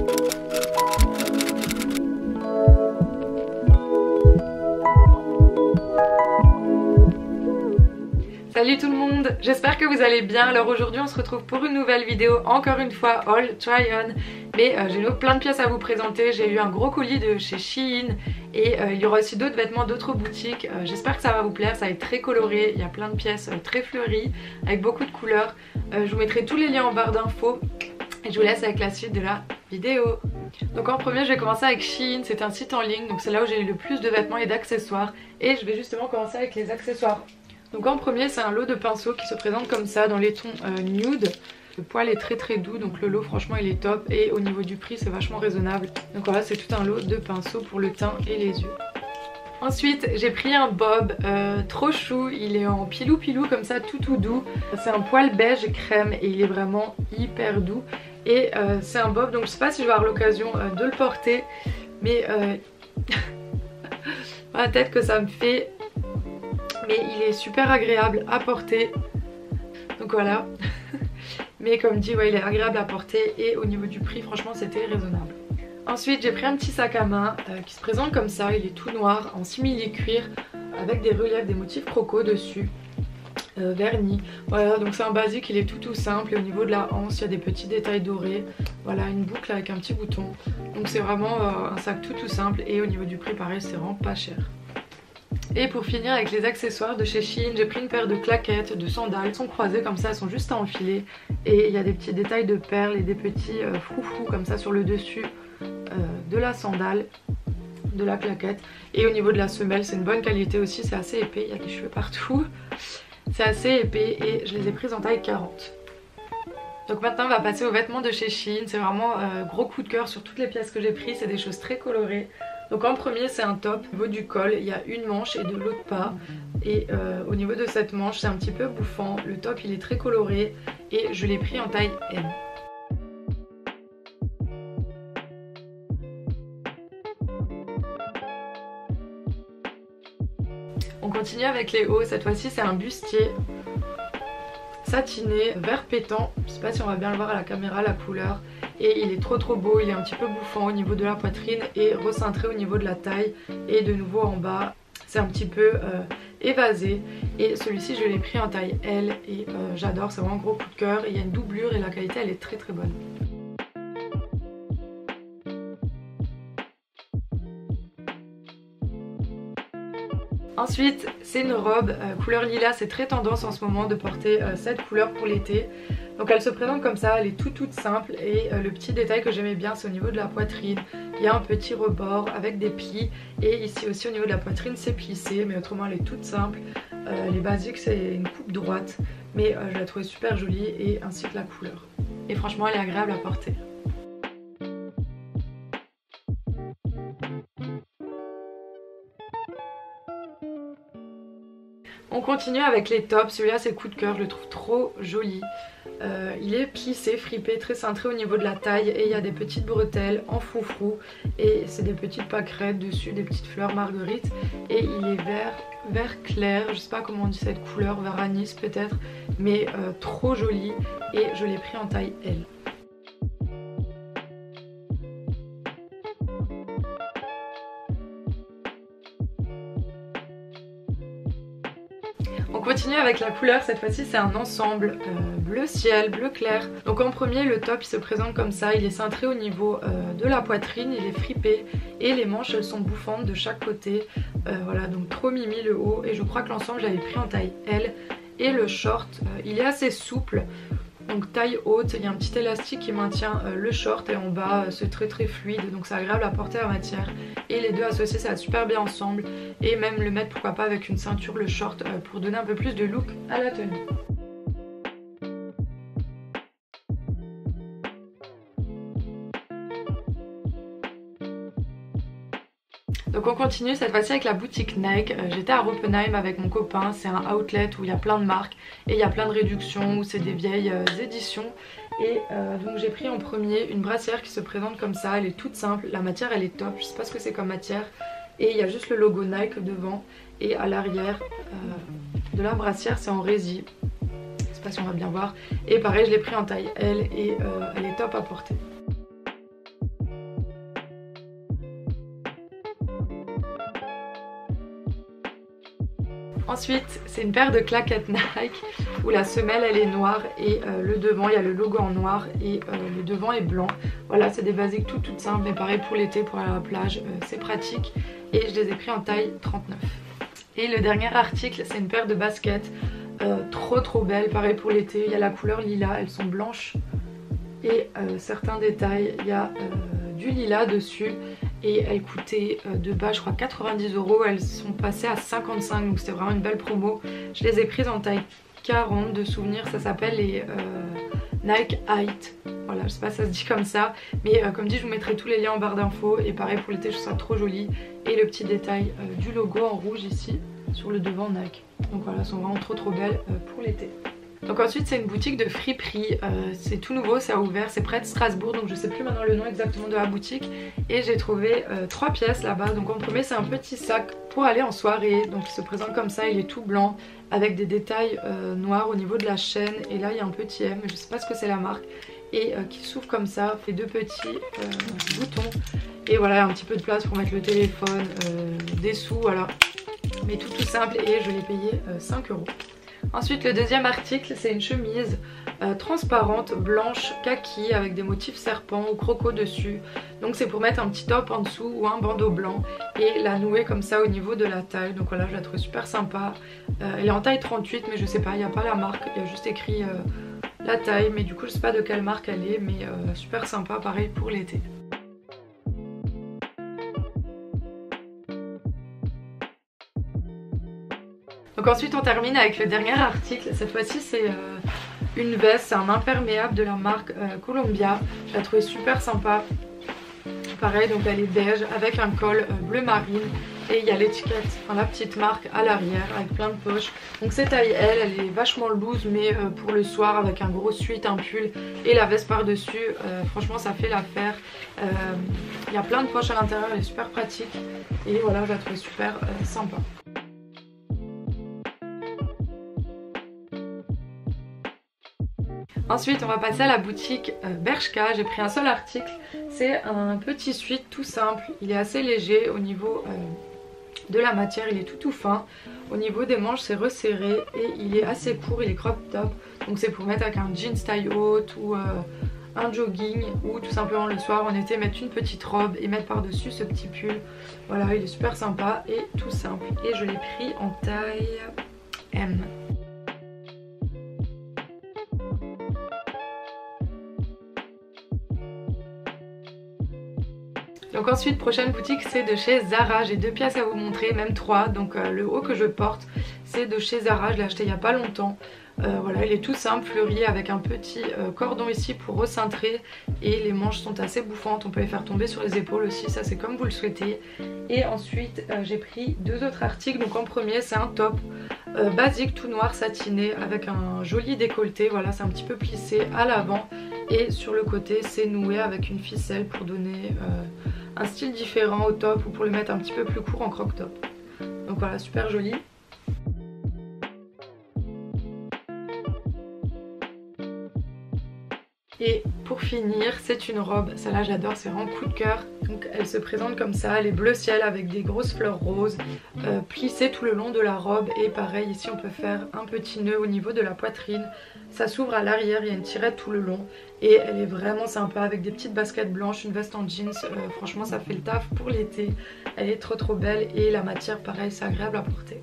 Salut tout le monde, j'espère que vous allez bien. Alors aujourd'hui on se retrouve pour une nouvelle vidéo, encore une fois haul try on. Mais j'ai plein de pièces à vous présenter. J'ai eu un gros colis de chez Shein et il y aura aussi d'autres vêtements d'autres boutiques. J'espère que ça va vous plaire, ça va être très coloré, il y a plein de pièces très fleuries avec beaucoup de couleurs. Je vous mettrai tous les liens en barre d'infos et je vous laisse avec la suite de la vidéo. Donc en premier je vais commencer avec Shein, c'est un site en ligne, donc c'est là où j'ai eu le plus de vêtements et d'accessoires. Et je vais justement commencer avec les accessoires. Donc en premier c'est un lot de pinceaux qui se présente comme ça dans les tons nude. Le poil est très doux, donc le lot franchement il est top et au niveau du prix c'est vachement raisonnable. Donc voilà, c'est tout un lot de pinceaux pour le teint et les yeux. Ensuite j'ai pris un bob trop chou, il est en pilou comme ça, tout doux. C'est un poil beige crème et il est vraiment hyper doux. Et c'est un bob, donc je sais pas si je vais avoir l'occasion de le porter, mais la tête que ça me fait. Mais il est super agréable à porter. Donc voilà. Mais comme dit, ouais, il est agréable à porter et au niveau du prix, franchement, c'était raisonnable. Ensuite, j'ai pris un petit sac à main qui se présente comme ça. Il est tout noir en simili-cuir avec des reliefs, des motifs croco dessus. Vernis. Voilà, donc c'est un basique, il est tout simple. Et au niveau de la hanse, il y a des petits détails dorés. Voilà, une boucle avec un petit bouton. Donc c'est vraiment un sac tout simple. Et au niveau du prix, pareil, c'est vraiment pas cher. Et pour finir avec les accessoires de chez Shein, j'ai pris une paire de claquettes, de sandales. Elles sont croisées comme ça, elles sont juste à enfiler. Et il y a des petits détails de perles et des petits froufrous comme ça sur le dessus de la sandale, de la claquette. Et au niveau de la semelle, c'est une bonne qualité aussi, c'est assez épais, il y a des cheveux partout. C'est assez épais et je les ai prises en taille 40. Donc maintenant on va passer aux vêtements de chez Shein. C'est vraiment gros coup de cœur sur toutes les pièces que j'ai prises, c'est des choses très colorées. Donc en premier c'est un top, au niveau du col il y a une manche et de l'autre pas. Et au niveau de cette manche c'est un petit peu bouffant, le top il est très coloré et je l'ai pris en taille M. On continue avec les hauts, cette fois-ci c'est un bustier satiné, vert pétant, je sais pas si on va bien le voir à la caméra la couleur. Et il est trop beau, il est un petit peu bouffant au niveau de la poitrine et recentré au niveau de la taille. Et de nouveau en bas, c'est un petit peu évasé. Et celui-ci je l'ai pris en taille L et j'adore, c'est vraiment un gros coup de cœur. Il y a une doublure et la qualité elle est très bonne. Ensuite c'est une robe couleur lilas, c'est très tendance en ce moment de porter cette couleur pour l'été. Donc elle se présente comme ça, elle est toute simple et le petit détail que j'aimais bien c'est au niveau de la poitrine. Il y a un petit rebord avec des plis et ici aussi au niveau de la poitrine c'est plissé, mais autrement elle est toute simple. Les basiques c'est une coupe droite mais je la trouvais super jolie et ainsi que la couleur. Et franchement elle est agréable à porter. On continue avec les tops, celui-là c'est coup de cœur, je le trouve trop joli. Il est plissé, fripé, très cintré au niveau de la taille et il y a des petites bretelles en froufrou et c'est des petites pâquerettes dessus, des petites fleurs marguerite et il est vert clair, je sais pas comment on dit cette couleur, vert anis peut-être, mais trop joli et je l'ai pris en taille L. On continue avec la couleur, cette fois-ci c'est un ensemble bleu ciel, bleu clair. Donc en premier le top il se présente comme ça, il est cintré au niveau de la poitrine, il est fripé et les manches elles sont bouffantes de chaque côté. Voilà, donc trop mimi le haut et je crois que l'ensemble j'avais pris en taille L. Et le short il est assez souple, donc taille haute, il y a un petit élastique qui maintient le short et en bas c'est très fluide, donc c'est agréable à porter en matière. Et les deux associés ça va super bien ensemble et même le mettre pourquoi pas avec une ceinture le short pour donner un peu plus de look à la tenue. Donc on continue cette fois-ci avec la boutique Nike. J'étais à Oppenheim avec mon copain, c'est un outlet où il y a plein de marques et il y a plein de réductions où c'est des vieilles éditions. Et donc j'ai pris en premier une brassière qui se présente comme ça, elle est toute simple, la matière elle est top, je sais pas ce que c'est comme matière. Et il y a juste le logo Nike devant et à l'arrière de la brassière c'est en rési. Je sais pas si on va bien voir. Et pareil je l'ai pris en taille L et elle est top à porter. Ensuite c'est une paire de claquettes Nike où la semelle elle est noire et le devant il y a le logo en noir et le devant est blanc. Voilà, c'est des basiques toutes simples mais pareil pour l'été, pour aller à la plage, c'est pratique et je les ai pris en taille 39. Et le dernier article c'est une paire de baskets trop belles, pareil pour l'été, il y a la couleur lilas, elles sont blanches et certains détails, il y a du lilas dessus et elles coûtaient de base je crois 90 €, elles sont passées à 55 donc c'était vraiment une belle promo. Je les ai prises en taille 40 de souvenir, ça s'appelle les Nike Height. Voilà, je sais pas si ça se dit comme ça, mais comme dit je vous mettrai tous les liens en barre d'infos et pareil pour l'été je trouve ça trop joli. Et le petit détail du logo en rouge ici sur le devant Nike. Donc voilà, elles sont vraiment trop belles pour l'été. Donc ensuite c'est une boutique de friperie, c'est tout nouveau, ça a ouvert, c'est près de Strasbourg donc je sais plus maintenant le nom exactement de la boutique. Et j'ai trouvé 3 pièces là-bas. Donc en premier c'est un petit sac pour aller en soirée, donc il se présente comme ça, il est tout blanc avec des détails noirs au niveau de la chaîne. Et là il y a un petit M, je sais pas ce que c'est la marque, et qui s'ouvre comme ça, fait 2 petits boutons. Et voilà, un petit peu de place pour mettre le téléphone, des sous, voilà. Mais tout simple et je l'ai payé 5 €. Ensuite le deuxième article c'est une chemise transparente blanche kaki avec des motifs serpents ou croco dessus. Donc c'est pour mettre un petit top en dessous ou un bandeau blanc et la nouer comme ça au niveau de la taille. Donc voilà, je la trouve super sympa. Elle est en taille 38 mais je sais pas, il n'y a pas la marque, il y a juste écrit la taille. Mais du coup je sais pas de quelle marque elle est, mais super sympa, pareil pour l'été. Donc ensuite on termine avec le dernier article. Cette fois-ci c'est une veste, c'est un imperméable de la marque Columbia. Je l'ai trouvé super sympa. Pareil, donc elle est beige avec un col bleu marine et il y a l'étiquette, enfin la petite marque à l'arrière avec plein de poches. Donc c'est taille L, elle est vachement loose mais pour le soir avec un gros sweat, un pull et la veste par dessus, franchement ça fait l'affaire. Il y a plein de poches à l'intérieur, elle est super pratique et voilà, je la trouve super sympa. Ensuite on va passer à la boutique Bershka. J'ai pris un seul article, c'est un petit sweat tout simple, il est assez léger au niveau de la matière, il est tout fin. Au niveau des manches c'est resserré et il est assez court, il est crop top. Donc c'est pour mettre avec un jean taille haute ou un jogging ou tout simplement le soir en été mettre une petite robe et mettre par dessus ce petit pull. Voilà, il est super sympa et tout simple et je l'ai pris en taille M. Donc ensuite prochaine boutique c'est de chez Zara, j'ai 2 pièces à vous montrer, même 3. Donc le haut que je porte c'est de chez Zara, je l'ai acheté il n'y a pas longtemps. Voilà, il est tout simple, fleuri avec un petit cordon ici pour recintrer et les manches sont assez bouffantes, on peut les faire tomber sur les épaules aussi, ça c'est comme vous le souhaitez. Et ensuite j'ai pris 2 autres articles. Donc en premier c'est un top basique tout noir satiné avec un joli décolleté, voilà, c'est un petit peu plissé à l'avant et sur le côté c'est noué avec une ficelle pour donner un style différent au top ou pour le mettre un petit peu plus court en croc top. Donc voilà, super joli. Et pour finir c'est une robe, celle-là j'adore, c'est vraiment coup de cœur. Donc elle se présente comme ça, elle est bleu ciel avec des grosses fleurs roses plissées tout le long de la robe. Et pareil ici on peut faire un petit nœud au niveau de la poitrine. Ça s'ouvre à l'arrière, il y a une tirette tout le long et elle est vraiment sympa avec des petites baskets blanches, une veste en jeans. Franchement ça fait le taf pour l'été, elle est trop belle et la matière pareil c'est agréable à porter.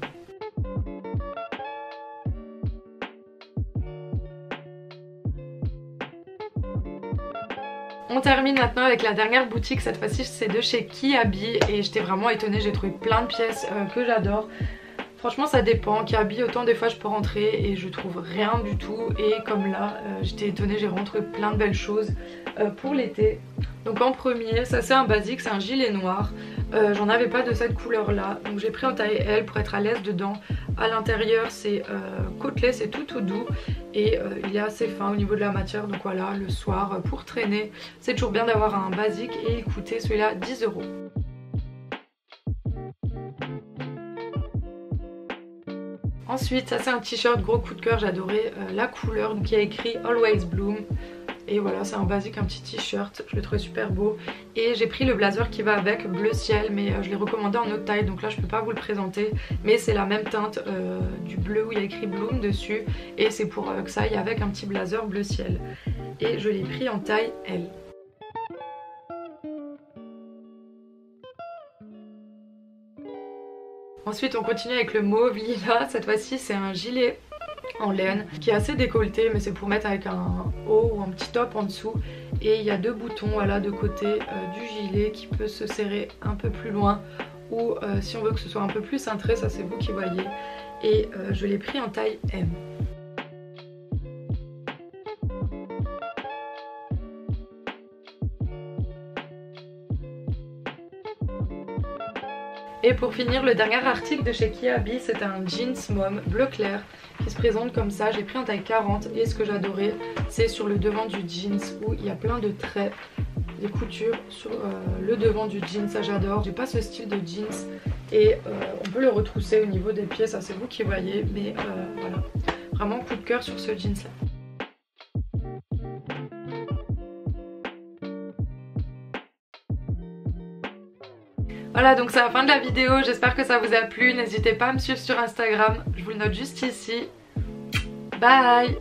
On termine maintenant avec la dernière boutique, cette fois-ci c'est de chez Kiabi et j'étais vraiment étonnée, j'ai trouvé plein de pièces que j'adore. Franchement ça dépend, Kiabi autant des fois je peux rentrer et je trouve rien du tout et comme là j'étais étonnée, j'ai vraiment trouvé plein de belles choses pour l'été. Donc en premier, ça c'est un basique, c'est un gilet noir. J'en avais pas de cette couleur là, donc j'ai pris en taille L pour être à l'aise dedans. À l'intérieur c'est côtelé, c'est tout doux et il est assez fin au niveau de la matière. Donc voilà, le soir pour traîner, c'est toujours bien d'avoir un basique et il coûtait celui-là 10 €. Ensuite, ça c'est un t-shirt gros coup de cœur, j'adorais la couleur, donc il y a écrit Always Bloom. Et voilà, c'est un basique, un petit t-shirt, je le trouvais super beau. Et j'ai pris le blazer qui va avec, bleu ciel, mais je l'ai recommandé en autre taille, donc là je peux pas vous le présenter. Mais c'est la même teinte du bleu où il y a écrit Bloom dessus. Et c'est pour que ça aille avec un petit blazer bleu ciel. Et je l'ai pris en taille L. Ensuite on continue avec le mauve lila, cette fois-ci c'est un gilet en laine qui est assez décolleté, mais c'est pour mettre avec un haut ou un petit top en dessous. Et il y a 2 boutons voilà, de côté du gilet qui peut se serrer un peu plus loin, ou si on veut que ce soit un peu plus cintré, ça c'est vous qui voyez. Et je l'ai pris en taille M. Et pour finir, le dernier article de chez Kiabi, c'est un jeans mom bleu clair qui se présente comme ça. J'ai pris en taille 40 et ce que j'adorais, c'est sur le devant du jeans où il y a plein de traits, des coutures sur le devant du jeans. Ça j'adore. J'ai pas ce style de jeans et on peut le retrousser au niveau des pieds, ça c'est vous qui voyez. Mais voilà, vraiment coup de cœur sur ce jeans là. Voilà, donc c'est la fin de la vidéo, j'espère que ça vous a plu. N'hésitez pas à me suivre sur Instagram, je vous le note juste ici. Bye!